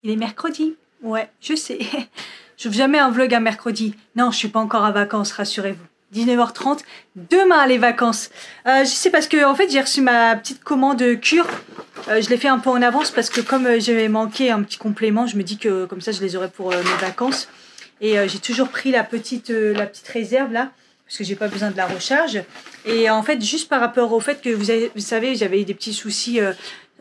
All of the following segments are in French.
Il est mercredi. Ouais, je sais. Je fais jamais un vlog un mercredi. Non, je suis pas encore en vacances, rassurez-vous. 19h30, demain les vacances. Je sais parce que en fait j'ai reçu ma petite commande cure. Je l'ai fait un peu en avance parce que comme j'avais manqué un petit complément, je me dis que comme ça je les aurai pour mes vacances. Et j'ai toujours pris la petite réserve là parce que j'ai pas besoin de la recharge. Et en fait juste par rapport au fait que vous savez j'avais eu des petits soucis.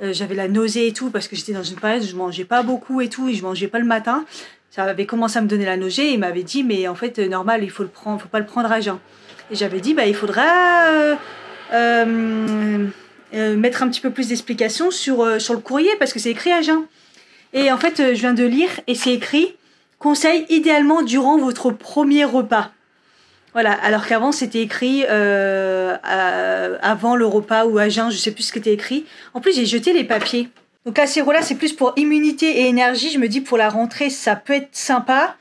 J'avais la nausée et tout parce que j'étais dans une période où je mangeais pas beaucoup et tout et je mangeais pas le matin. Ça avait commencé à me donner la nausée et il m'avait dit mais en fait normal il faut pas le prendre à jeun. Et j'avais dit bah il faudra mettre un petit peu plus d'explications sur le courrier parce que c'est écrit à jeun. Et en fait je viens de lire et c'est écrit conseil idéalement durant votre premier repas. Voilà, alors qu'avant c'était écrit avant le repas ou à jeun, je sais plus ce qui était écrit. En plus j'ai jeté les papiers. Donc l'acérola c'est plus pour immunité et énergie, je me dis pour la rentrée ça peut être sympa.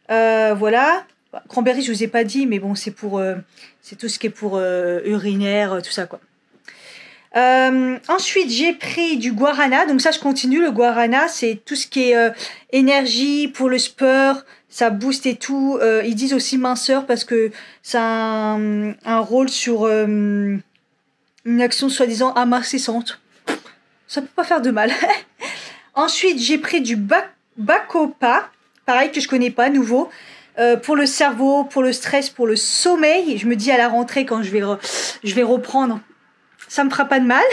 Voilà, cranberry je vous ai pas dit mais bon c'est pour c'est tout ce qui est pour urinaire, tout ça quoi. Ensuite j'ai pris du guarana, donc ça je continue. Le guarana c'est tout ce qui est énergie pour le sport, ça booste et tout. Ils disent aussi minceur parce que ça a un rôle sur une action soi-disant amincissante. Ça peut pas faire de mal. Ensuite j'ai pris du bacopa, pareil que je connais pas, nouveau. Pour le cerveau, pour le stress, pour le sommeil. Je me dis à la rentrée quand je vais reprendre, ça me fera pas de mal.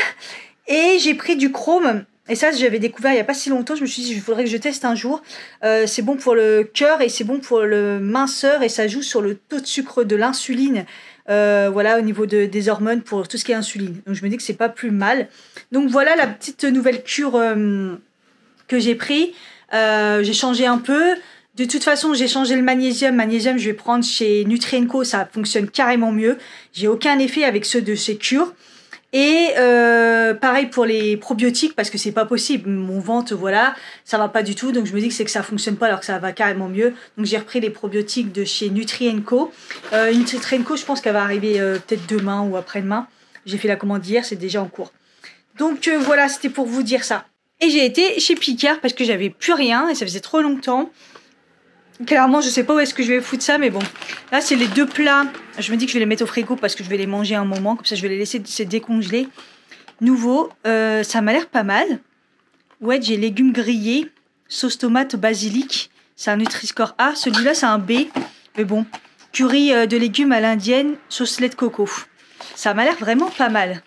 Et j'ai pris du chrome. Et ça, j'avais découvert il y a pas si longtemps. Je me suis dit, il faudrait que je teste un jour. C'est bon pour le cœur et c'est bon pour le minceur. Et ça joue sur le taux de sucre de l'insuline. Voilà, au niveau des hormones pour tout ce qui est insuline. Donc je me dis que c'est pas plus mal. Donc voilà la petite nouvelle cure que j'ai pris. J'ai changé un peu. De toute façon, j'ai changé le magnésium. Magnésium, je vais prendre chez Nutri&Co. Ça fonctionne carrément mieux. J'ai aucun effet avec ceux de ces cures. Et pareil pour les probiotiques parce que c'est pas possible. Mon ventre, voilà, ça va pas du tout. Donc je me dis que c'est que ça fonctionne pas alors que ça va carrément mieux. Donc j'ai repris les probiotiques de chez Nutri&Co. Nutri&Co, je pense qu'elle va arriver peut-être demain ou après-demain. J'ai fait la commande hier, c'est déjà en cours. Donc voilà, c'était pour vous dire ça. Et j'ai été chez Picard parce que j'avais plus rien et ça faisait trop longtemps. Clairement, je sais pas où est-ce que je vais foutre ça, mais bon. Là, c'est les deux plats. Je me dis que je vais les mettre au frigo parce que je vais les manger un moment. Comme ça, je vais les laisser se décongeler. Nouveau, ça m'a l'air pas mal. Ouais, j'ai légumes grillés, sauce tomate, basilic. C'est un Nutri-Score A. Celui-là, c'est un B. Mais bon, curry de légumes à l'indienne, sauce lait de coco. Ça m'a l'air vraiment pas mal.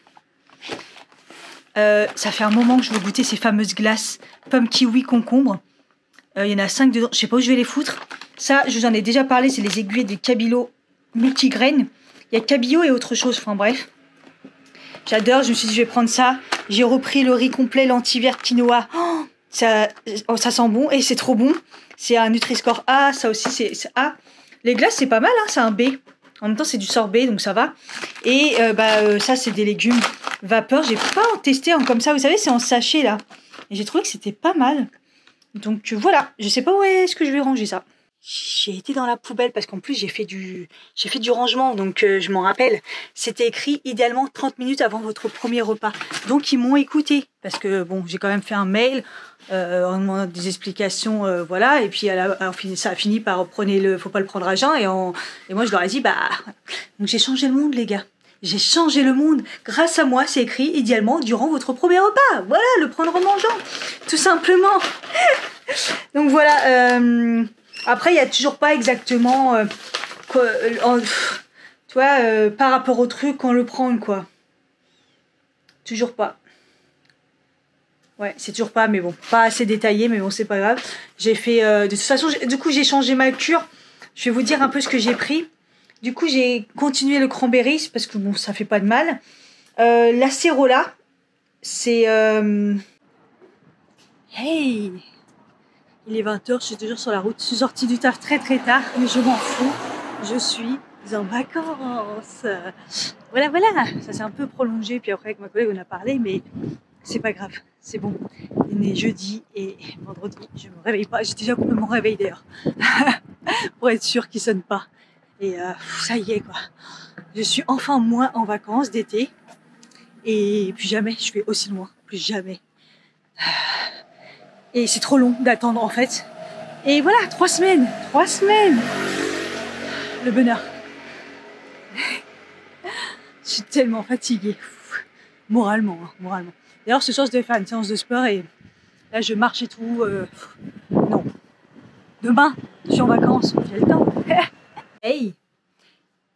Ça fait un moment que je veux goûter ces fameuses glaces pomme, kiwi, concombre. Il y en a 5 dedans. Je sais pas où je vais les foutre. Ça, je vous en ai déjà parlé. C'est les aiguilles de Cabillo multigraines. Il y a Cabillo et autre chose. Enfin bref. J'adore. Je me suis dit, je vais prendre ça. J'ai repris le riz complet, lentilles vertes, quinoa. Oh, ça sent bon et c'est trop bon. C'est un Nutri-Score A. Ça aussi, c'est A. Les glaces, c'est pas mal. Hein, c'est un B. En même temps, c'est du sorbet, donc ça va. Et ça, c'est des légumes vapeur. J'ai pas testé comme ça. Vous savez, c'est en sachet là. Et j'ai trouvé que c'était pas mal. Donc voilà, je sais pas où est-ce que je vais ranger ça. J'ai été dans la poubelle parce qu'en plus j'ai fait du rangement, donc je m'en rappelle. C'était écrit idéalement 30 minutes avant votre premier repas. Donc ils m'ont écouté parce que bon, j'ai quand même fait un mail en demandant des explications, voilà. Et puis ça a fini par faut pas le prendre à jeun et moi je leur ai dit donc j'ai changé le monde les gars. J'ai changé le monde. Grâce à moi, c'est écrit idéalement durant votre premier repas. Voilà, le prendre en mangeant. Tout simplement. Donc voilà. Après, il n'y a toujours pas exactement... tu vois, par rapport au truc qu'on le prend, quoi. Toujours pas. Ouais, c'est toujours pas, mais bon. Pas assez détaillé, mais bon, c'est pas grave. J'ai fait... de toute façon, du coup, j'ai changé ma cure. Je vais vous dire un peu ce que j'ai pris. Du coup, j'ai continué le cranberry parce que bon, ça fait pas de mal. L'acérola, c'est... Hey! Il est 20h, je suis toujours sur la route. Je suis sortie du taf très très tard, mais je m'en fous. Je suis en vacances. Voilà, voilà. Ça s'est un peu prolongé, puis après avec ma collègue on a parlé, mais c'est pas grave. C'est bon. Il est jeudi et vendredi, je me réveille pas. J'ai déjà coupé mon réveil d'ailleurs. Pour être sûr qu'il sonne pas. Et ça y est quoi. Je suis enfin moins en vacances d'été. Et plus jamais je vais aussi loin. Plus jamais. Et c'est trop long d'attendre en fait. Et voilà, 3 semaines. 3 semaines. Le bonheur. Je suis tellement fatiguée. Moralement, hein, moralement. D'ailleurs, ce soir, je devais faire une séance de sport et là, je marche et tout. Non. Demain, je suis en vacances, j'ai le temps. Hey,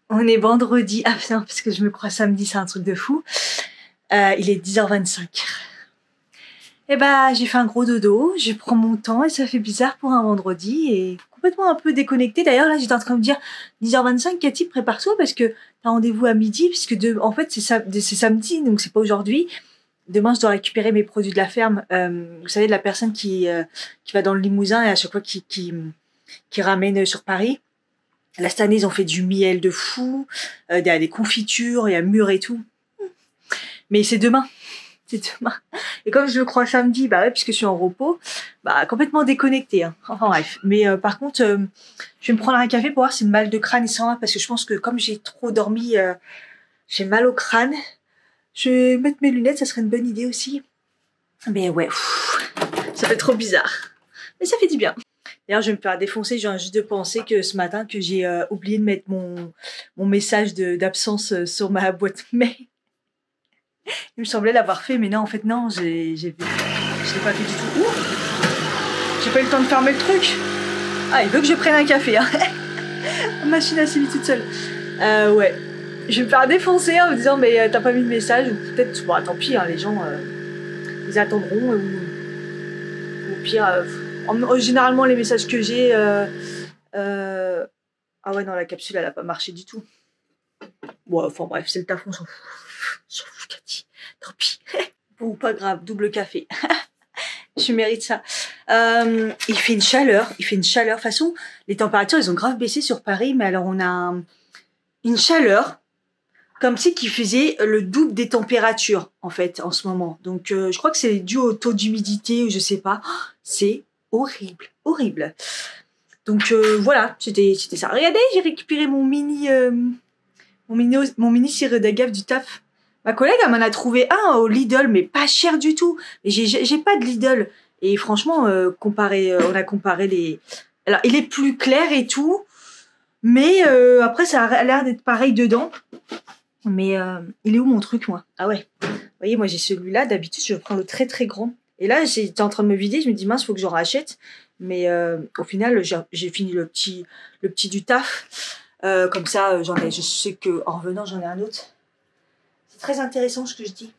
on est vendredi. Ah putain, parce que je me crois samedi, c'est un truc de fou. Il est 10h25. Et bah, j'ai fait un gros dodo, je prends mon temps et ça fait bizarre pour un vendredi et complètement un peu déconnecté. D'ailleurs, là, j'étais en train de me dire 10h25, Cathy, prépare-toi parce que t'as rendez-vous à midi, puisque en fait, c'est samedi, donc c'est pas aujourd'hui. Demain, je dois récupérer mes produits de la ferme. Vous savez, de la personne qui va dans le Limousin et à chaque fois qui ramène sur Paris. Là, cette année, ils ont fait du miel de fou, des confitures, il y a mûr et tout. Mais c'est demain. C'est demain. Et comme je le crois samedi, bah ouais, puisque je suis en repos, bah complètement déconnectée. Hein. Enfin bref. Mais par contre, je vais me prendre un café pour voir si le mal de crâne il s'en va, parce que je pense que comme j'ai trop dormi, j'ai mal au crâne. Je vais mettre mes lunettes, ça serait une bonne idée aussi. Mais ouais, ça fait trop bizarre. Mais ça fait du bien. D'ailleurs, je vais me faire défoncer. Je viens juste de penser que ce matin, que j'ai oublié de mettre mon message d'absence sur ma boîte mail. Il me semblait l'avoir fait, mais non, en fait, non, je l'ai pas fait du tout. Ouh, j'ai pas eu le temps de fermer le truc. Ah, il veut que je prenne un café. Hein. La machine à s'est toute seule. Ouais. Je vais me faire défoncer en me disant, mais t'as pas mis de message. Ou peut-être, bon, tant pis, hein, les gens, ils attendront. Ou au pire, généralement, les messages que j'ai... ah ouais, non, la capsule, elle a pas marché du tout. Bon, enfin bref, c'est le taf, on s'en fout. S'en fout, Cathy. Tant pis. Bon, pas grave, double café. Je mérite ça. Il fait une chaleur. De toute façon, les températures, ils ont grave baissé sur Paris. Mais alors, on a une chaleur comme si qui faisait le double des températures, en fait, en ce moment. Donc, je crois que c'est dû au taux d'humidité ou je sais pas. C'est horrible. Horrible. Donc, voilà, c'était ça. Regardez, j'ai récupéré mon mini sirop d'agave du taf. Ma collègue, elle m'en a trouvé un au Lidl, mais pas cher du tout. Mais j'ai pas de Lidl. Et franchement, on a comparé les... Alors, il est plus clair et tout. Mais après, ça a l'air d'être pareil dedans. Mais il est où mon truc, moi? Ah ouais. Vous voyez, moi, j'ai celui-là. D'habitude, je prends le très, très grand. Et là, j'étais en train de me vider. Je me dis, mince, faut que j'en rachète. Mais au final, j'ai fini le petit du taf. Comme ça, je sais que en revenant, j'en ai un autre. C'est très intéressant ce que je dis.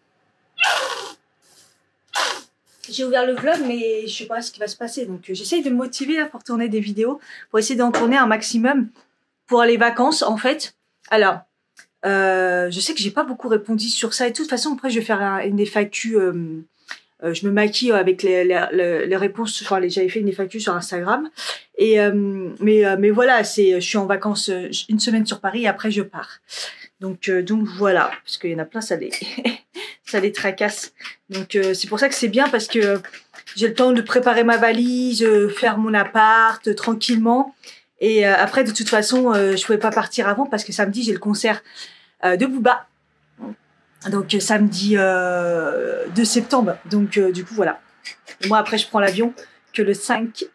J'ai ouvert le vlog, mais je sais pas ce qui va se passer. Donc, j'essaye de me motiver là, pour tourner des vidéos, pour essayer d'en tourner un maximum pour les vacances, en fait. Alors, je sais que j'ai pas beaucoup répondu sur ça. Et de toute façon, après, je vais faire une FAQ. Je me maquille avec les réponses. Enfin, j'avais fait une FAQ sur Instagram. Et mais voilà, je suis en vacances une semaine sur Paris et après je pars. Donc voilà, parce qu'il y en a plein, ça les tracasse. Donc c'est pour ça que c'est bien, parce que j'ai le temps de préparer ma valise, faire mon appart tranquillement. Et après, de toute façon, je pouvais pas partir avant parce que samedi j'ai le concert de Booba. Donc samedi 2 septembre. Donc du coup voilà. Et moi après je prends l'avion que le 5.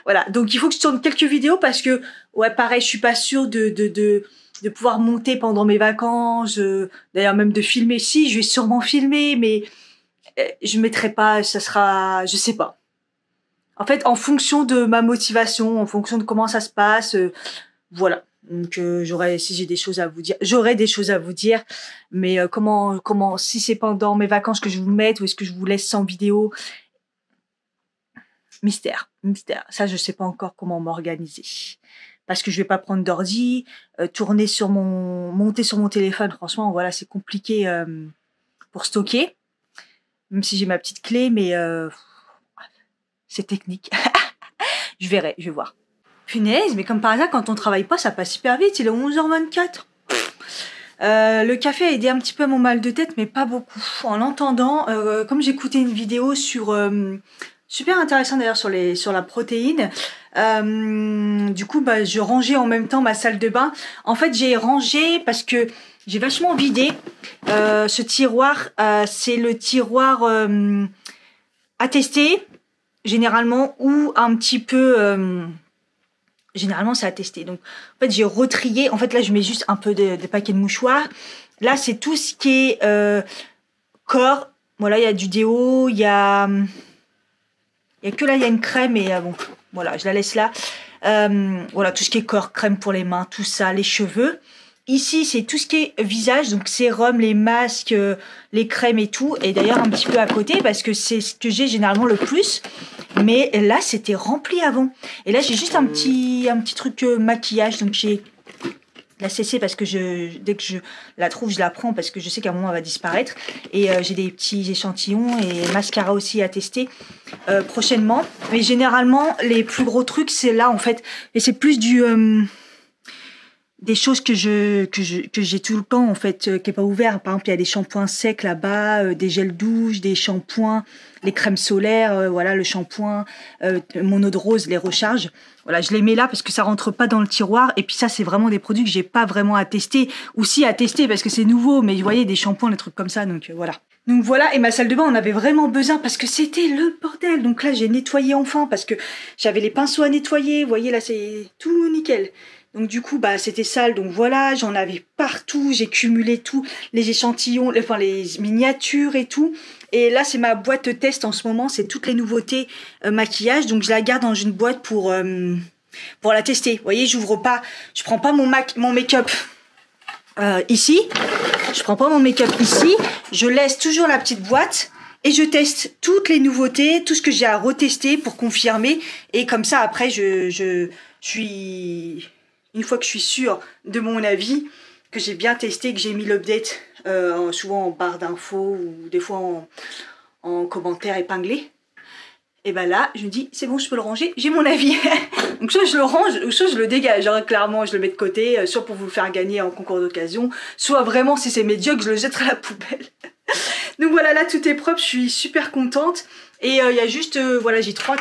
Voilà, donc il faut que je tourne quelques vidéos parce que, ouais, pareil, je suis pas sûre de pouvoir monter pendant mes vacances, d'ailleurs même de filmer. Si, je vais sûrement filmer, mais je mettrai pas, ça sera, je sais pas. En fait, en fonction de ma motivation, en fonction de comment ça se passe, voilà. Donc si j'ai des choses à vous dire, j'aurai des choses à vous dire, mais comment, si c'est pendant mes vacances que je vous mette ou est-ce que je vous laisse sans vidéo? Mystère. Ça, je sais pas encore comment m'organiser. Parce que je vais pas prendre d'ordi, monter sur mon téléphone. Franchement, voilà, c'est compliqué pour stocker. Même si j'ai ma petite clé, mais c'est technique. Je verrai, je vais voir. Punaise, mais comme par hasard, quand on travaille pas, ça passe hyper vite. Il est 11h24. Le café a aidé un petit peu à mon mal de tête, mais pas beaucoup. En entendant, comme j'écoutais une vidéo sur... super intéressant d'ailleurs sur la protéine. Du coup, bah, je rangeais en même temps ma salle de bain. En fait, j'ai rangé parce que j'ai vachement vidé. Ce tiroir, c'est le tiroir à tester, généralement, ou un petit peu... généralement, c'est à tester. Donc, en fait, j'ai retrié. En fait, là, je mets juste un peu de paquets de mouchoirs. Là, c'est tout ce qui est corps. Voilà, il y a du déo, il y a que là, il y a une crème et bon, voilà, je la laisse là. Voilà, tout ce qui est corps, crème pour les mains, tout ça, les cheveux. Ici, c'est tout ce qui est visage, donc sérum, les masques, les crèmes et tout. Et d'ailleurs, un petit peu à côté, parce que c'est ce que j'ai généralement le plus. Mais là, c'était rempli avant. Et là, j'ai juste un petit truc maquillage. Donc, j'ai la CC parce que dès que je la trouve, je la prends parce que je sais qu'à un moment, elle va disparaître. Et j'ai des petits échantillons et mascara aussi à tester prochainement. Mais généralement, les plus gros trucs, c'est là, en fait. Et c'est plus des choses que j'ai tout le temps en fait qui est pas ouvert. Par exemple, il y a des shampoings secs là-bas, des gels douche, des shampoings, les crèmes solaires, voilà, le shampoing, mon eau de rose, les recharges. Voilà, je les mets là parce que ça rentre pas dans le tiroir. Et puis ça, c'est vraiment des produits que j'ai pas vraiment à tester, ou si à tester parce que c'est nouveau. Mais vous voyez, des shampoings, des trucs comme ça. Donc voilà. Donc voilà, et ma salle de bain, on avait vraiment besoin parce que c'était le bordel. Donc là, j'ai nettoyé enfin parce que j'avais les pinceaux à nettoyer. Vous voyez, là, c'est tout nickel. Donc du coup, bah c'était sale, donc voilà, j'en avais partout, j'ai cumulé tout, les échantillons, enfin les miniatures et tout. Et là, c'est ma boîte test en ce moment, c'est toutes les nouveautés maquillage, donc je la garde dans une boîte pour la tester. Vous voyez, j'ouvre pas, je prends pas mon make-up ici, je prends pas mon make-up ici, je laisse toujours la petite boîte. Et je teste toutes les nouveautés, tout ce que j'ai à retester pour confirmer. Et comme ça, après, je suis... Une fois que je suis sûre de mon avis, que j'ai bien testé, que j'ai mis l'update, souvent en barre d'infos ou des fois en commentaire épinglé, et ben là, je me dis, c'est bon, je peux le ranger, j'ai mon avis. Donc soit je le range, ou soit je le dégage. Genre, clairement, je le mets de côté, soit pour vous le faire gagner en concours d'occasion, soit vraiment, si c'est médiocre, je le jetterai à la poubelle. Donc voilà, là, tout est propre, je suis super contente. Et il y a juste, voilà, j'ai trois...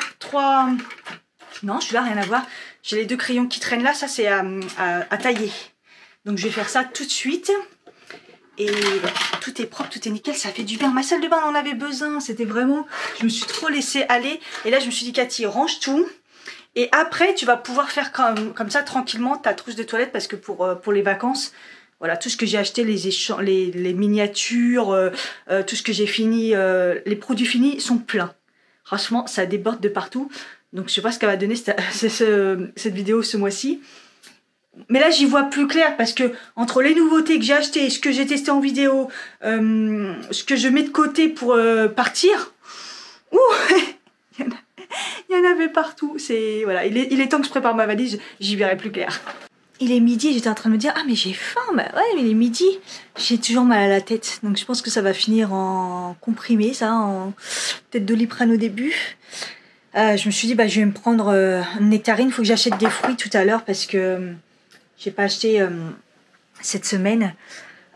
Non, celui-là, rien à voir. J'ai les deux crayons qui traînent là, ça c'est à tailler. Donc je vais faire ça tout de suite. Et bah, tout est propre, tout est nickel, ça fait du bien. Ma salle de bain en avait besoin, c'était vraiment... Je me suis trop laissée aller. Et là je me suis dit, Cathy, range tout. Et après tu vas pouvoir faire comme ça tranquillement ta trousse de toilette parce que pour les vacances, voilà, tout ce que j'ai acheté, les miniatures, tout ce que j'ai fini, les produits finis sont pleins. Franchement, ça déborde de partout. Donc je sais pas ce qu'elle va donner cette vidéo ce mois-ci. Mais là j'y vois plus clair parce que entre les nouveautés que j'ai achetées, ce que j'ai testé en vidéo, ce que je mets de côté pour partir, ouh, il y en avait partout. Voilà, il est temps que je prépare ma valise, j'y verrai plus clair. Il est midi, j'étais en train de me dire, ah mais j'ai faim, bah ouais mais il est midi, j'ai toujours mal à la tête. Donc je pense que ça va finir en comprimé, ça, en peut-être Doliprane au début. Je me suis dit, bah, je vais me prendre une nectarine. Il faut que j'achète des fruits tout à l'heure parce que j'ai pas acheté cette semaine.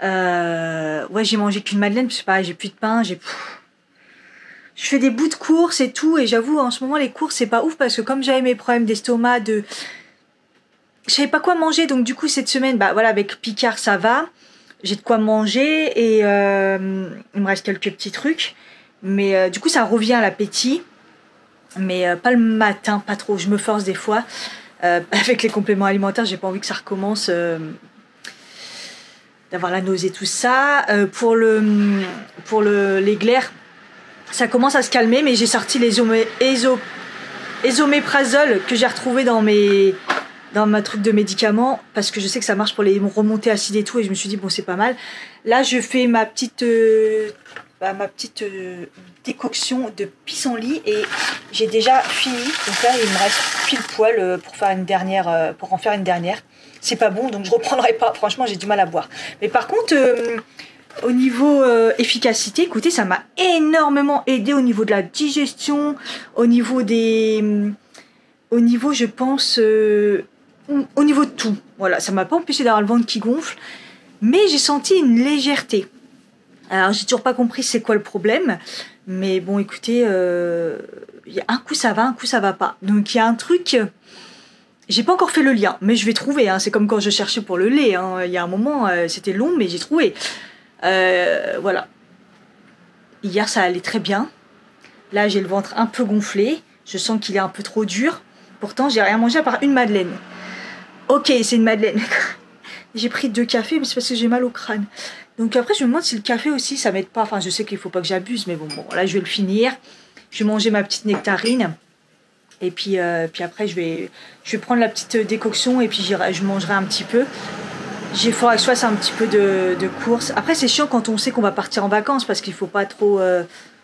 Ouais, j'ai mangé qu'une madeleine parce que pareil, j'ai plus de pain. Je fais des bouts de courses et tout. Et j'avoue, en ce moment, les courses, c'est pas ouf parce que comme j'avais mes problèmes d'estomac, je savais pas quoi manger. Donc, du coup, cette semaine, bah voilà, avec Picard, ça va. J'ai de quoi manger et il me reste quelques petits trucs. Mais du coup, ça revient à l'appétit. Mais pas le matin, pas trop. Je me force des fois. Avec les compléments alimentaires, j'ai pas envie que ça recommence d'avoir la nausée, tout ça. Pour les glaires, ça commence à se calmer, mais j'ai sorti les ésoméprazole que j'ai retrouvé dans ma truc de médicaments parce que je sais que ça marche pour les remontées acides et tout. Et je me suis dit, bon, c'est pas mal. Là, je fais ma petite décoction de pissenlit et j'ai déjà fini. Donc là, il me reste pile poil pour en faire une dernière. C'est pas bon, donc je reprendrai pas. Franchement, j'ai du mal à boire. Mais par contre, au niveau efficacité, écoutez, ça m'a énormément aidé au niveau de la digestion, au niveau, je pense, au niveau de tout. Voilà, ça m'a pas empêché d'avoir le ventre qui gonfle, mais j'ai senti une légèreté. Alors, j'ai toujours pas compris c'est quoi le problème. Mais bon, écoutez, un coup ça va, un coup ça va pas. Donc, il y a un truc... J'ai pas encore fait le lien, mais je vais trouver. Hein. C'est comme quand je cherchais pour le lait. Hein. Il y a un moment, c'était long, mais j'ai trouvé. Voilà. Hier, ça allait très bien. Là, j'ai le ventre un peu gonflé. Je sens qu'il est un peu trop dur. Pourtant, j'ai rien mangé à part une madeleine. Ok, c'est une madeleine. J'ai pris 2 cafés, mais c'est parce que j'ai mal au crâne. Donc après, je me demande si le café aussi, ça m'aide pas. Enfin, je sais qu'il faut pas que j'abuse, mais bon, là, je vais le finir. Je vais manger ma petite nectarine. Et puis après, je vais prendre la petite décoction et puis je mangerai un petit peu. Il faudra que je fasse un petit peu de course. Après, c'est chiant quand on sait qu'on va partir en vacances parce qu'il faut pas trop...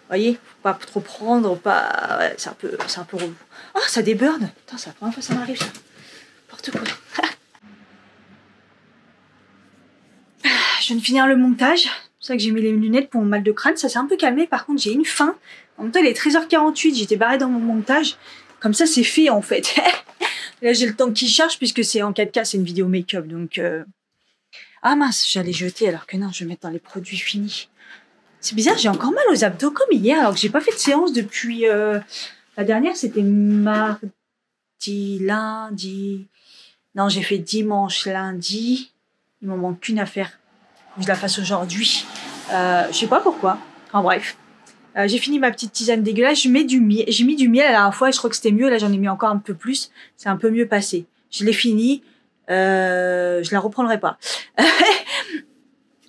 voyez, faut pas trop prendre, pas... Ouais, c'est un peu relou. Oh, ça déburde. Putain, c'est la première fois que ça m'arrive, ça. N'importe quoi. Je viens de finir le montage. C'est pour ça que j'ai mis les lunettes pour mon mal de crâne. Ça s'est un peu calmé. Par contre, j'ai une faim. En même temps, il est 13h48. J'étais barrée dans mon montage. Comme ça, c'est fait, en fait. Là, j'ai le temps qui charge puisque c'est en 4K. C'est une vidéo make-up. Donc... Ah mince, j'allais jeter alors que non, je vais mettre dans les produits finis. C'est bizarre, j'ai encore mal aux abdos comme hier alors que j'ai pas fait de séance depuis... La dernière, c'était mardi, lundi... Non, j'ai fait dimanche, lundi. Il m'en manque qu'une à faire. Faut que je la fasse aujourd'hui. Je sais pas pourquoi. En bref. J'ai fini ma petite tisane dégueulasse. J'ai mis du miel la dernière fois et je crois que c'était mieux. Là, j'en ai mis encore un peu plus. C'est un peu mieux passé. Je l'ai fini. Je la reprendrai pas.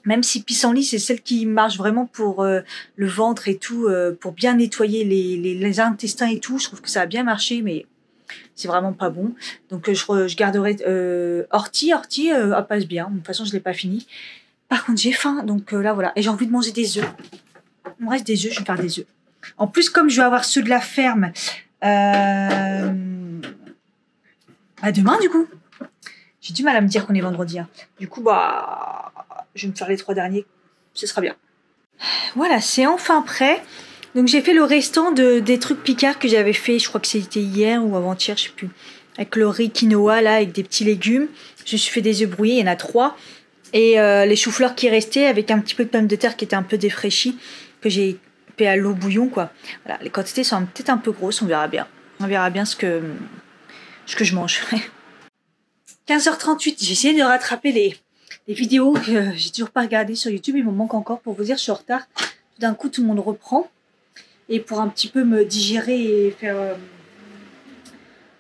Même si pissenlit, c'est celle qui marche vraiment pour le ventre et tout, pour bien nettoyer les intestins et tout. Je trouve que ça a bien marché, mais c'est vraiment pas bon. Donc je garderai ortie, elle passe bien. De toute façon, je l'ai pas fini. Par contre, j'ai faim, donc là voilà. Et j'ai envie de manger des œufs. Il me reste des œufs, je vais faire des œufs. En plus, comme je vais avoir ceux de la ferme, à demain du coup. J'ai du mal à me dire qu'on est vendredi. Hein. Du coup, je vais me faire les 3 derniers. Ce sera bien. Voilà, c'est enfin prêt. Donc, j'ai fait le restant des trucs picards que j'avais fait. Je crois que c'était hier ou avant-hier, je sais plus. Avec le riz quinoa, là, avec des petits légumes. Je me suis fait des œufs brouillés. Il y en a 3. Et les choux-fleurs qui restaient avec un petit peu de pommes de terre qui étaient un peu défraîchies. Que j'ai fait à l'eau bouillon, quoi. Voilà, les quantités sont peut-être un peu grosses. On verra bien. On verra bien ce que je mange. 15h38, j'ai essayé de rattraper les vidéos que j'ai toujours pas regardées sur YouTube. Il me manque encore pour vous dire, je suis en retard. Tout d'un coup, tout le monde reprend. Et pour un petit peu me digérer et faire...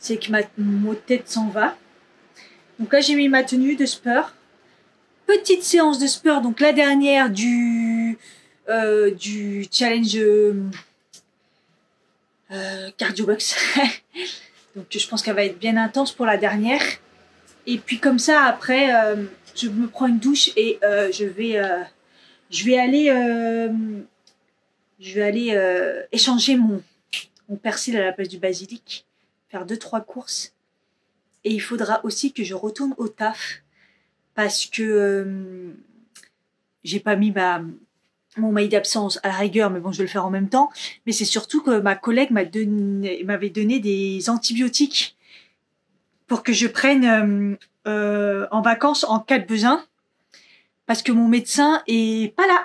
c'est que mon tête s'en va. Donc là, j'ai mis ma tenue de sport. Petite séance de sport. Donc la dernière du challenge Cardio Box. Donc je pense qu'elle va être bien intense pour la dernière. Et puis comme ça, après, je me prends une douche et je vais aller échanger mon persil à la place du basilic, faire 2-3 courses. Et il faudra aussi que je retourne au taf parce que j'ai pas mis mon mail d'absence à la rigueur, mais bon, je vais le faire en même temps. Mais c'est surtout que ma collègue m'avait donné des antibiotiques pour que je prenne en vacances en cas de besoin, parce que mon médecin est pas là.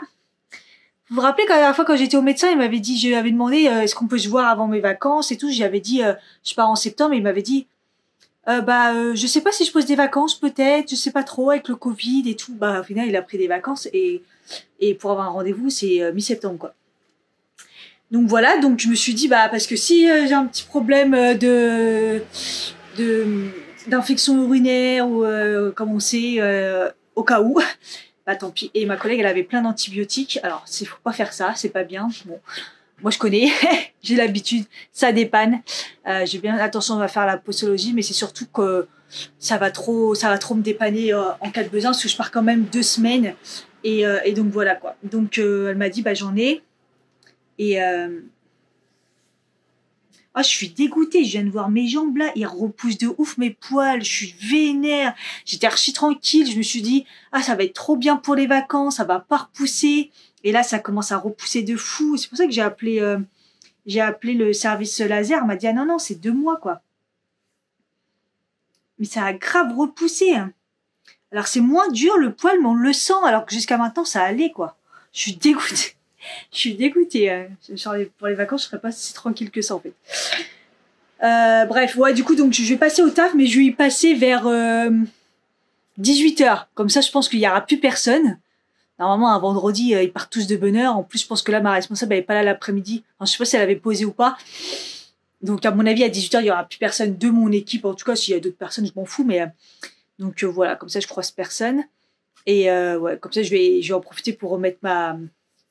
Vous vous rappelez qu'à la dernière fois quand j'étais au médecin, il m'avait dit, je lui avais demandé est-ce qu'on peut se voir avant mes vacances et tout. J'y avais dit je pars en septembre et il m'avait dit je sais pas si je pose des vacances peut-être, je sais pas trop avec le Covid et tout. Au final il a pris des vacances et pour avoir un rendez-vous c'est mi-septembre quoi. Donc voilà, donc je me suis dit parce que si j'ai un petit problème d'infection urinaire ou comme on sait au cas où, tant pis. Et ma collègue elle avait plein d'antibiotiques, alors faut pas faire ça, c'est pas bien. Bon, moi je connais, j'ai l'habitude, ça dépanne. J'ai bien attention à faire la posologie, mais c'est surtout que ça va trop me dépanner en cas de besoin, parce que je pars quand même 2 semaines et donc voilà quoi. Donc elle m'a dit j'en ai et je suis dégoûtée, je viens de voir mes jambes là, ils repoussent de ouf mes poils, je suis vénère. J'étais archi tranquille, je me suis dit, ça va être trop bien pour les vacances, ça va pas repousser. Et là, ça commence à repousser de fou. C'est pour ça que j'ai appelé le service laser. On m'a dit, non, c'est 2 mois quoi. Mais ça a grave repoussé. Hein. Alors c'est moins dur le poil, mais on le sent, alors que jusqu'à maintenant, ça allait quoi. Je suis dégoûtée. Je suis dégoûtée. Pour les vacances, je serais pas si tranquille que ça en fait. Bref, du coup, donc je vais passer au taf, mais je vais y passer vers 18h. Comme ça, je pense qu'il y aura plus personne. Normalement, un vendredi, ils partent tous de bonne heure. En plus, je pense que là, ma responsable, elle est pas là l'après-midi. Enfin, je sais pas si elle avait posé ou pas. Donc, à mon avis, à 18h, il y aura plus personne de mon équipe. En tout cas, s'il y a d'autres personnes, je m'en fous. Mais donc, voilà, comme ça, je croise personne. Et ouais, comme ça, je vais en profiter pour remettre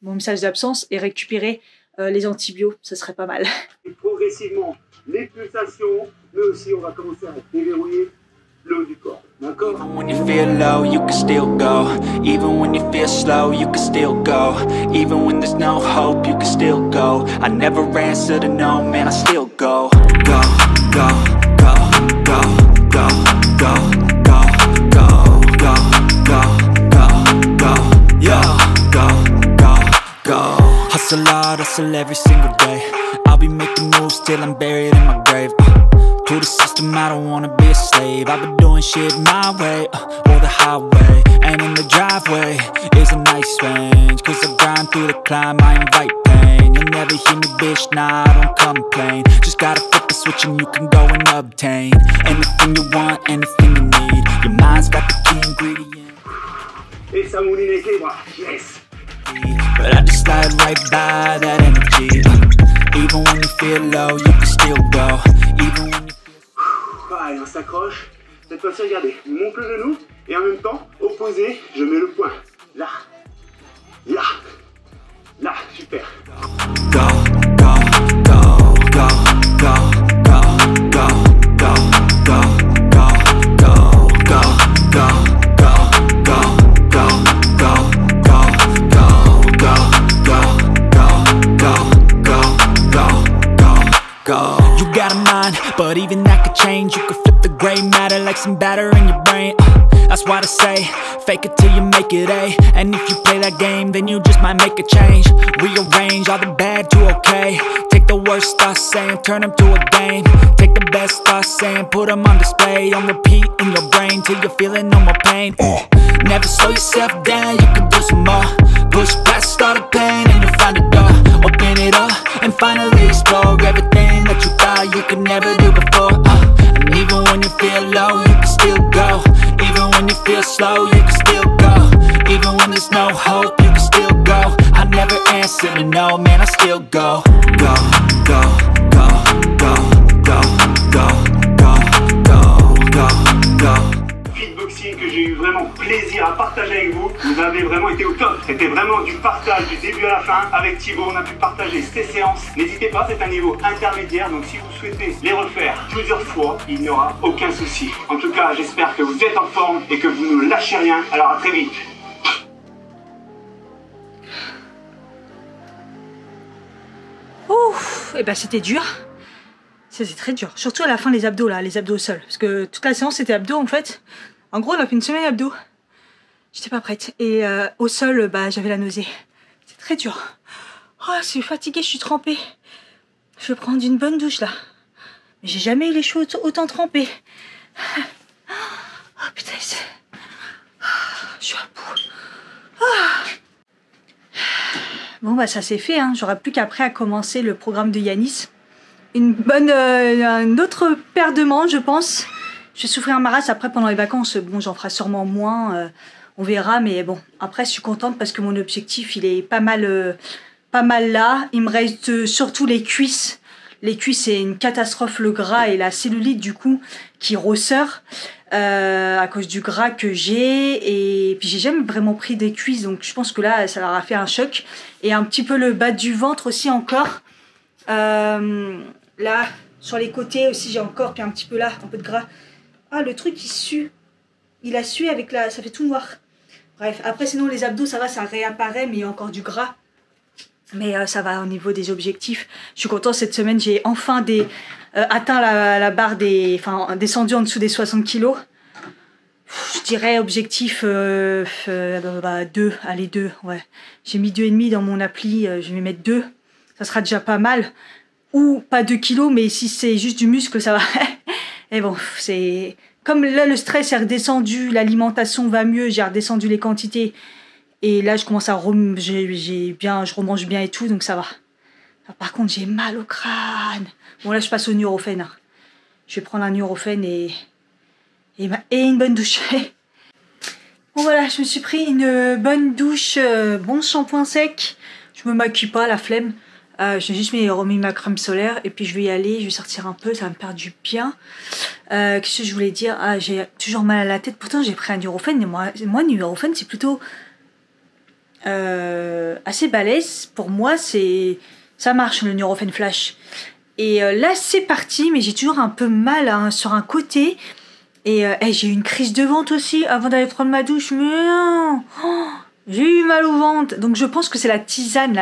mon message d'absence et récupérer les antibiotiques. Ça serait pas mal. Et progressivement, les pulsations, mais aussi, on va commencer à déverrouiller le haut du corps. D'accord? Even when you feel low, you can still go. Even when you feel slow, you can still go. Even when there's no hope, you can still go. I never answer to no, man, I still go. Go, go, go, go, go, go, go, go, go, go, go, go, yo, go, go, go. Hustle hard, hustle every single day. I'll be making moves till I'm buried in my grave. To the system, I don't wanna be a slave. I've been doing shit my way, or the highway. And in the driveway is a nice range. Cause I grind through the climb, I invite pain. You'll never hear me, bitch, nah, I don't complain. Just gotta flip the switch and you can go and obtain anything you want, anything you need. Your mind's got the key ingredient. Et ça mouline les clés, voilà. Yes. But I just slide right by that energy. Even when you feel low, you can still go. Even when you Allez, on s'accroche. Cette fois-ci, regardez, je monte le genou et en même temps, opposé, je mets le poing. Là, là, là, super. go, go, go, go, go, go, go, go, go, go, go, go, go, go, go, go, go, go, go. You got a mind, but even that could change. You could flip the gray matter like some batter in your brain. That's why I say, fake it till you make it A. And if you play that game, then you just might make a change. Rearrange all the bad to okay. Take the worst thoughts saying, turn them to a game. Take the best thoughts saying, put them on display. On repeat in your brain till you're feeling no more pain. Never slow yourself down, you can do some more. Push past all the pain and you'll find a door. Open it up and finally explore everything that you thought you could never do before. And even when you feel low, you can still go. Even when you feel slow, you can still go. Even when there's no hope, you can still go. I never answer to no, man, I still go. Go, go, go, go, go, go, go, go, go, go. Fitboxing que j'ai eu vraiment plaisir à partager avec vous. Vous avez vraiment été au top. C'était vraiment du partage du début à la fin. Avec Thibaut, on a pu partager ces séances. N'hésitez pas, c'est un niveau intermédiaire. Donc si vous souhaitez les refaire plusieurs fois, il n'y aura aucun souci. En tout cas, j'espère que vous êtes en forme et que vous ne lâchez rien. Alors à très vite. Ouf, et ben c'était dur. C'était très dur. Surtout à la fin, les abdos là, les abdos au sol. Parce que toute la séance c'était abdos en fait. En gros, on a fait une semaine abdos. J'étais pas prête. Et au sol, bah j'avais la nausée. C'est très dur. Oh, je suis fatiguée, je suis trempée. Je vais prendre une bonne douche là. Mais j'ai jamais eu les cheveux autant trempés. Oh putain, je suis à bout. Bon bah ça c'est fait, hein. J'aurai plus qu'après à commencer le programme de Yanis. Une autre paire de manches je pense. Je vais souffrir ma race après pendant les vacances. Bon j'en ferai sûrement moins, on verra. Mais bon après je suis contente parce que mon objectif il est pas mal là. Il me reste surtout les cuisses. Les cuisses c'est une catastrophe, le gras et la cellulite du coup qui ressort. À cause du gras que j'ai, et puis j'ai jamais vraiment pris des cuisses, donc je pense que là ça leur a fait un choc, et un petit peu le bas du ventre aussi encore, là sur les côtés aussi j'ai encore, puis un petit peu là, un peu de gras. Ah le truc il sue, il a sué avec ça fait tout noir. Bref, après sinon les abdos ça va, ça réapparaît, mais il y a encore du gras. Mais ça va au niveau des objectifs. Je suis contente, cette semaine j'ai enfin atteint la barre enfin descendu en dessous des 60 kilos. Je dirais objectif 2, allez 2, ouais. J'ai mis 2,5 dans mon appli, je vais mettre 2. Ça sera déjà pas mal. Ou pas 2 kilos, mais si c'est juste du muscle, ça va. Et bon, c'est... Comme là le stress est redescendu, l'alimentation va mieux, j'ai redescendu les quantités. Et là, je commence à je remange bien et tout, donc ça va. Alors, par contre, j'ai mal au crâne. Bon, là, je passe au Nurofen. Hein. Je vais prendre un Nurofen et une bonne douche. Bon voilà, je me suis pris une bonne douche, bon shampoing sec. Je me maquille pas, la flemme. J'ai juste remis ma crème solaire et puis je vais y aller, je vais sortir un peu, ça va me faire du bien. Qu'est-ce que je voulais dire? J'ai toujours mal à la tête, pourtant j'ai pris un Nurofen et moi Nurofen c'est plutôt assez balèze. Pour moi ça marche le Nurofen Flash. Et là c'est parti, mais j'ai toujours un peu mal hein, sur un côté. Et j'ai eu une crise de ventre aussi avant d'aller prendre ma douche. Mais non, j'ai eu mal au ventre. Donc je pense que c'est la tisane,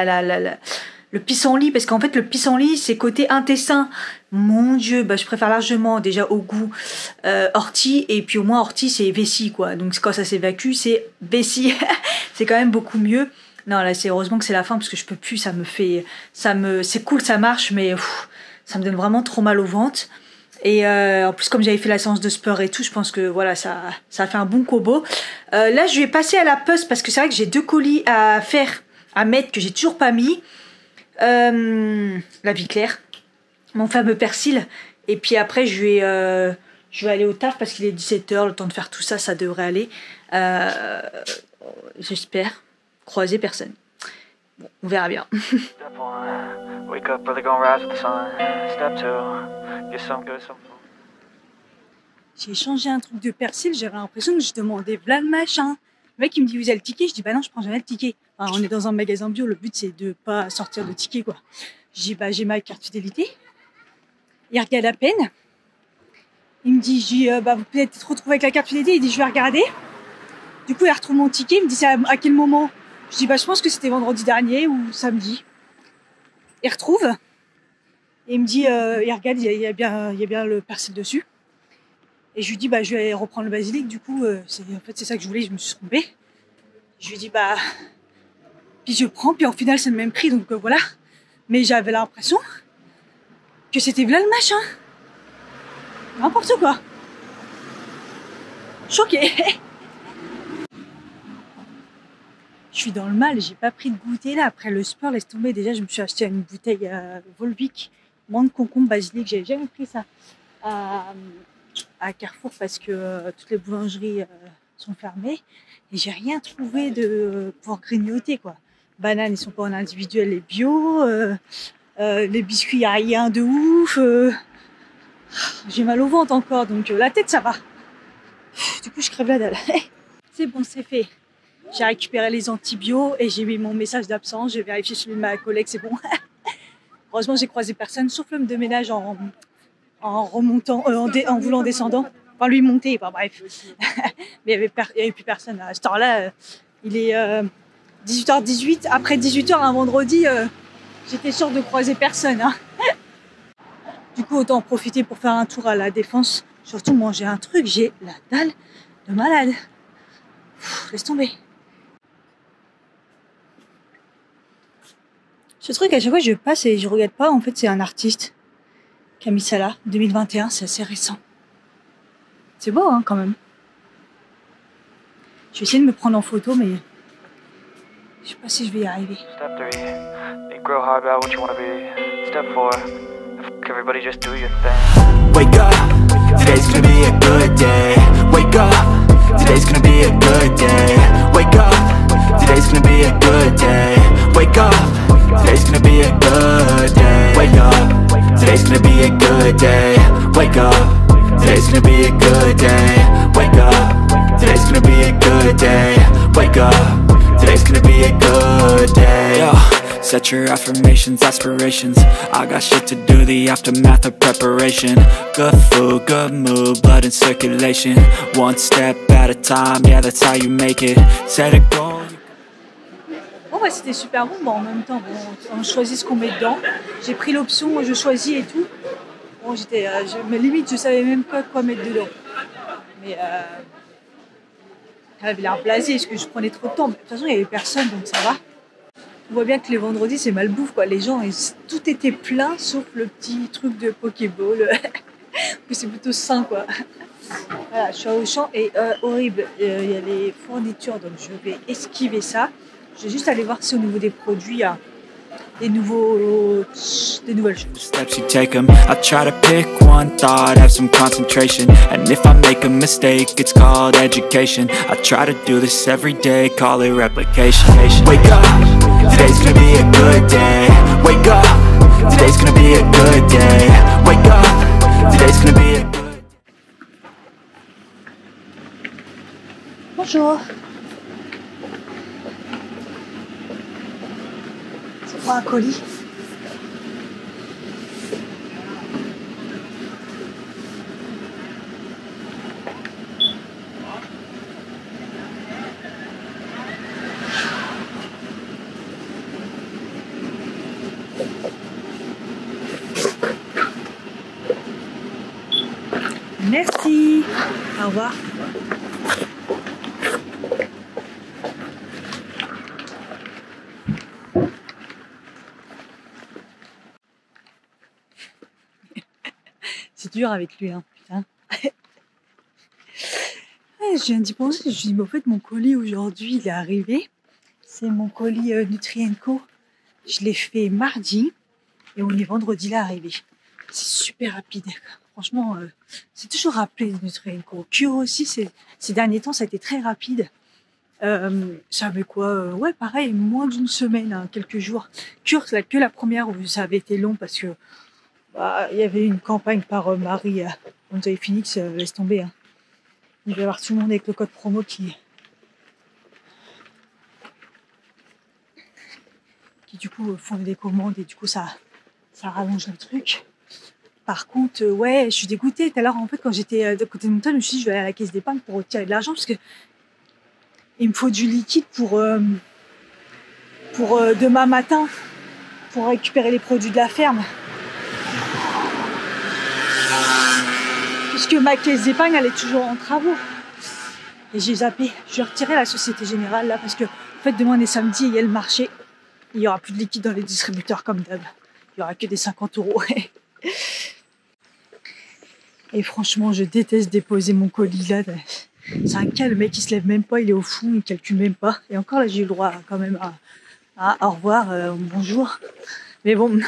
le pissenlit. Parce qu'en fait le pissenlit c'est côté intestin. Mon Dieu, bah, je préfère largement déjà au goût ortie. Et puis au moins ortie c'est vessie quoi. Donc quand ça s'évacue c'est vessie. C'est quand même beaucoup mieux. Non là c'est heureusement que c'est la fin parce que je peux plus. C'est cool, ça marche mais ça me donne vraiment trop mal au ventre. Et en plus comme j'avais fait la séance de sport et tout, je pense que voilà ça a fait un bon combo. Là je vais passer à la poste parce que c'est vrai que j'ai 2 colis à mettre que j'ai toujours pas mis. La vie claire, mon fameux persil. Et puis après je vais aller au taf parce qu'il est 17h, le temps de faire tout ça, ça devrait aller. J'espère croiser personne. Bon, on verra bien. Wake up, brother, gonna rise with the sun. Step 2, get some good, some food. J'ai changé un truc de persil, j'avais l'impression que je demandais plein de machin. Le mec il me dit vous avez le ticket, je dis bah non je prends jamais le ticket. Enfin, on est dans un magasin bio, le but c'est de pas sortir de ticket quoi. Je dis bah j'ai ma carte fidélité. Il regarde à peine. Il me dit bah vous pouvez être retrouvé avec la carte fidélité, il dit je vais regarder. Du coup il retrouve mon ticket, il me dit c'est à quel moment? Je dis bah je pense que c'était vendredi dernier ou samedi. Il retrouve et il me dit, il regarde, il y a bien le persil dessus. Et je lui dis, bah, je vais reprendre le basilic. Du coup, c'est ça que je voulais, je me suis trompée. Je lui dis, bah, puis je prends, puis au final, c'est le même prix, donc voilà. Mais j'avais l'impression que c'était là le machin. N'importe quoi. Choquée. Je suis dans le mal, j'ai pas pris de goûter là. Après le sport, laisse tomber. Déjà, je me suis acheté une bouteille Volvic, menthe, concombre, basilic. J'avais jamais pris ça à Carrefour parce que toutes les boulangeries sont fermées. Et j'ai rien trouvé de pour grignoter quoi. Bananes, ils sont pas en individuel, les bio. Les biscuits, y a rien de ouf. J'ai mal au ventre encore, donc la tête ça va. Du coup, je crève la dalle. C'est bon, c'est fait. J'ai récupéré les antibiotiques et j'ai mis mon message d'absence. J'ai vérifié celui de ma collègue, c'est bon. Heureusement, j'ai croisé personne, sauf l'homme de ménage en remontant, en voulant descendant. Enfin, lui monter, enfin bref. Mais il n'y avait plus personne. À ce temps-là, il est 18h18. Après 18h, un vendredi, j'étais sûre de croiser personne. Hein. Du coup, autant en profiter pour faire un tour à la Défense. Surtout manger un truc, j'ai la dalle de malade. Laisse tomber. Ce truc, à chaque fois je passe et je regarde pas, en fait c'est un artiste qui a mis ça là, 2021, c'est assez récent. C'est beau hein, quand même. Je vais essayer de me prendre en photo, mais je sais pas si je vais y arriver. Step 3, think real hard about what you wanna be. Step 4, everybody just do your thing. Wake up, today's gonna be a good day. Wake up, today's gonna be a good day. Wake up, today's gonna be a good day. Wake up, today's gonna be a good day. Wake up, today's gonna be a good day. Wake up, today's gonna be a good day. Wake up, today's gonna be a good day. Wake up, today's gonna be a good day. Yo, set your affirmations, aspirations. I got shit to do, the aftermath of preparation. Good food, good mood, blood in circulation. One step at a time, yeah, that's how you make it. Set a goal. Bon bah c'était super bon, en même temps on choisit ce qu'on met dedans. J'ai pris l'option je choisis et tout. Bon mais limite je savais même pas quoi mettre dedans. Mais elle avait l'air blasée parce que je prenais trop de temps. Mais de toute façon il y avait personne donc ça va. On voit bien que les vendredis c'est mal bouffe quoi. Les gens tout était plein sauf le petit truc de Pokéball. Que c'est plutôt sain quoi. Voilà, je suis à Auchan et horrible. Il y a les fournitures donc je vais esquiver ça. Je vais juste aller voir si au niveau des produits, il y a des nouvelles choses. Steps you take 'em. I try to pick one thought, have some concentration. And if I make a mistake, it's called education. I try to do this every day, call it replication. Wake up, today's gonna be a good day. Wake up, today's gonna be a good day. Wake up, today's gonna be a good day. Bonjour. C'est pour un colis. Merci. Au revoir. C'est dur avec lui, hein, putain. Je viens d'y penser, je me suis dit, mais en fait, mon colis aujourd'hui, il est arrivé. C'est mon colis Nutri&Co. Je l'ai fait mardi et on est vendredi, il est arrivé. C'est super rapide. Franchement, c'est toujours rapide, Nutri&Co. Cure aussi, ces derniers temps, ça a été très rapide. Ça avait quoi ouais, pareil, moins d'une semaine, hein, quelques jours. Cure, que la première où ça avait été long parce que il y avait une campagne par Marie. On avait fini que ça laisse tomber. Hein. Il va y avoir tout le monde avec le code promo qui du coup font des commandes et du coup ça rallonge le truc. Par contre, ouais, je suis dégoûtée. Tout à l'heure, en fait, quand j'étais de côté de mon table, je me suis dit, je vais aller à la caisse d'épargne pour retirer de l'argent parce que il me faut du liquide pour demain matin pour récupérer les produits de la ferme. Puisque ma caisse d'épargne, elle est toujours en travaux. Et j'ai zappé. Je vais retirer la Société Générale là parce que, en fait, demain on est samedi et il y a le marché. Il n'y aura plus de liquide dans les distributeurs comme d'hab. Il n'y aura que des 50 €. Et franchement, je déteste déposer mon colis là. C'est un cas, le mec il se lève même pas, il est au fond, il calcule même pas. Et encore là, j'ai eu le droit quand même à au revoir, bonjour. Mais bon,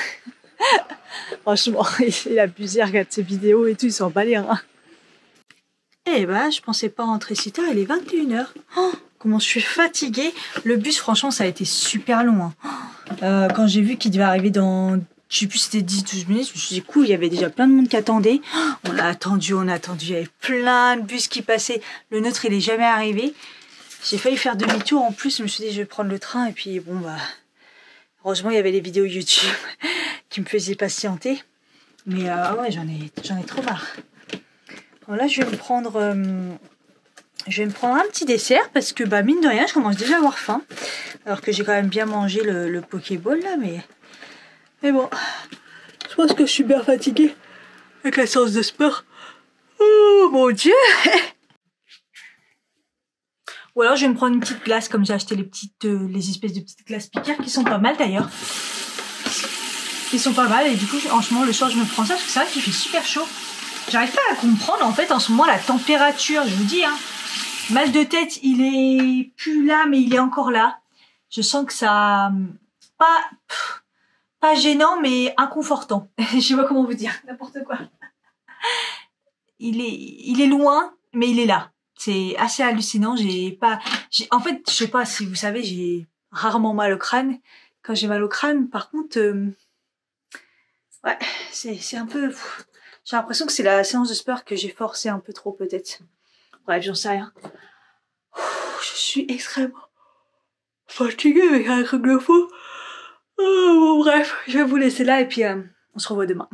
franchement, il a abusé, regarde ses vidéos et tout, il s'en bat les reins. Eh ben, je pensais pas rentrer si tard, il est 21 h. Oh, comment je suis fatiguée. Le bus, franchement, ça a été super long. Hein. Quand j'ai vu qu'il devait arriver dans, je sais plus si c'était 10-12 minutes, je me suis dit, cool, il y avait déjà plein de monde qui attendait. On a attendu, il y avait plein de bus qui passaient. Le nôtre, il est jamais arrivé. J'ai failli faire demi-tour en plus, je me suis dit, je vais prendre le train. Et puis, bon, bah, heureusement, il y avait les vidéos YouTube qui me faisaient patienter. Mais ouais, j'en ai trop marre. Alors là, je vais me prendre un petit dessert parce que, bah, mine de rien, je commence déjà à avoir faim. Alors que j'ai quand même bien mangé le Pokéball, là, mais bon, je pense que je suis bien fatiguée avec la séance de sport. Oh mon Dieu! Ou alors je vais me prendre une petite glace, comme j'ai acheté les espèces de petites glaces piquaires qui sont pas mal d'ailleurs. Qui sont pas mal et du coup, franchement, le soir je me prends ça parce que c'est vrai qu'il fait super chaud. J'arrive pas à comprendre en fait en ce moment la température, je vous dis, hein. Mal de tête, il est plus là, mais il est encore là. Je sens que ça, pas gênant, mais inconfortant. Je sais pas comment vous dire, n'importe quoi. Il est loin, mais il est là. C'est assez hallucinant. En fait, je sais pas si vous savez, j'ai rarement mal au crâne. Quand j'ai mal au crâne, par contre, ouais, c'est un peu. J'ai l'impression que c'est la séance de sport que j'ai forcé un peu trop, peut-être. Bref, j'en sais rien. Je suis extrêmement fatiguée avec un truc de fou. Oh, bon, bref, je vais vous laisser là et puis on se revoit demain.